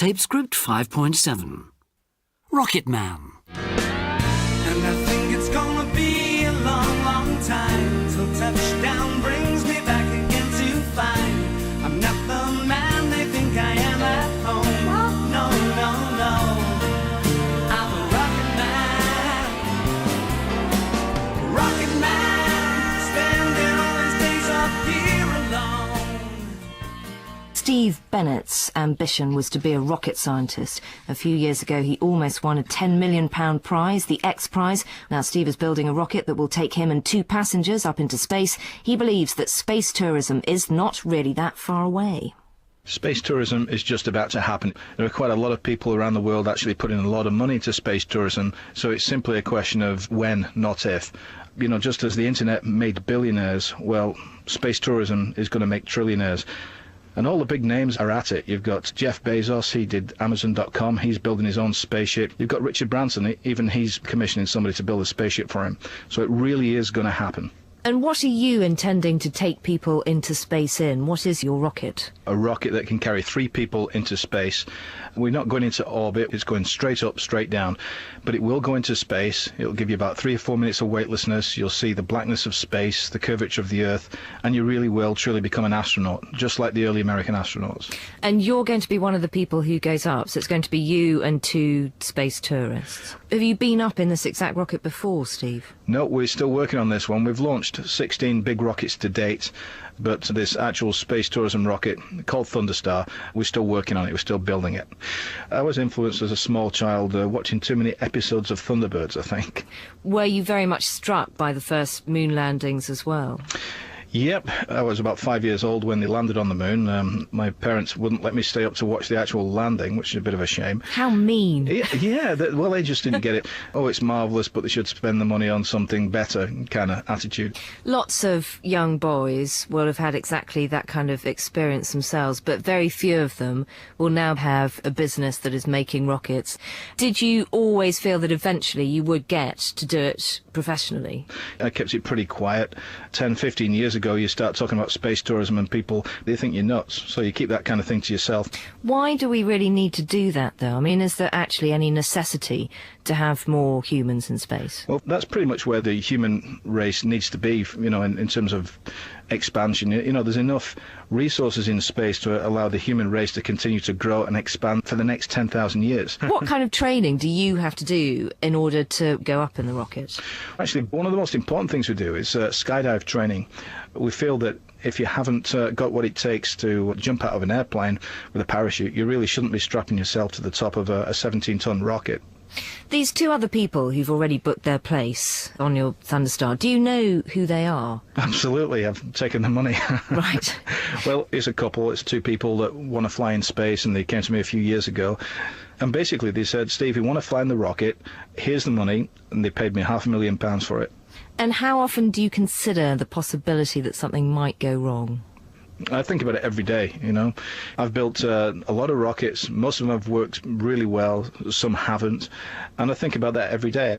Tape Script 5.7. Rocket Man. And I think it's gonna be a long, long time till touchdown brings me back again to find I'm not the man they think I am at home. No, no, no, I'm a rocket man. Rocket man, spending all his days up here alone. Steve Bennett's ambition was to be a rocket scientist. A few years ago, he almost won a £10 million prize, the X Prize. Now Steve is building a rocket that will take him and 2 passengers up into space. He believes that space tourism is not really that far away. Space tourism is just about to happen. There are quite a lot of people around the world actually putting a lot of money into space tourism, so it's simply a question of when, not if. You know, just as the internet made billionaires, well, space tourism is going to make trillionaires. And all the big names are at it. You've got Jeff Bezos, he did Amazon.com, he's building his own spaceship. You've got Richard Branson, even he's commissioning somebody to build a spaceship for him. So it really is going to happen. And what are you intending to take people into space in? What is your rocket? A rocket that can carry 3 people into space. We're not going into orbit, it's going straight up, straight down. But it will go into space, it'll give you about 3 or 4 minutes of weightlessness, you'll see the blackness of space, the curvature of the Earth, and you really will truly become an astronaut, just like the early American astronauts. And you're going to be one of the people who goes up, so it's going to be you and 2 space tourists. Have you been up in this exact rocket before, Steve? No, we're still working on this one. We've launched 16 big rockets to date, but this actual space tourism rocket called Thunderstar, we're still working on it, we're still building it. I was influenced as a small child watching too many episodes of Thunderbirds, I think. Were you very much struck by the first moon landings as well? Yep, I was about 5 years old when they landed on the moon. My parents wouldn't let me stay up to watch the actual landing, which is a bit of a shame. How mean. Yeah, well, they just didn't get it. Oh, it's marvellous, but they should spend the money on something better kind of attitude. Lots of young boys will have had exactly that kind of experience themselves, but very few of them will now have a business that is making rockets. Did you always feel that eventually you would get to do it professionally? I kept it pretty quiet. 10, 15 years ago, you start talking about space tourism and people, they think you're nuts, so you keep that kind of thing to yourself. Why do we really need to do that, though? I mean, is there actually any necessity to have more humans in space? Well, that's pretty much where the human race needs to be, you know, in terms of expansion. You know, there's enough resources in space to allow the human race to continue to grow and expand for the next 10,000 years. What kind of training do you have to do in order to go up in the rocket? Actually, one of the most important things we do is skydive training. We feel that if you haven't got what it takes to jump out of an airplane with a parachute, you really shouldn't be strapping yourself to the top of a 17-ton rocket. These 2 other people who've already booked their place on your Thunderstar, do you know who they are? Absolutely, I've taken the money. Right. Well, it's a couple, it's 2 people that want to fly in space, and they came to me a few years ago. And basically they said, Steve, you want to fly in the rocket, here's the money, and they paid me £500,000 for it. And how often do you consider the possibility that something might go wrong? I think about it every day, you know. I've built a lot of rockets, most of them have worked really well, some haven't, and I think about that every day.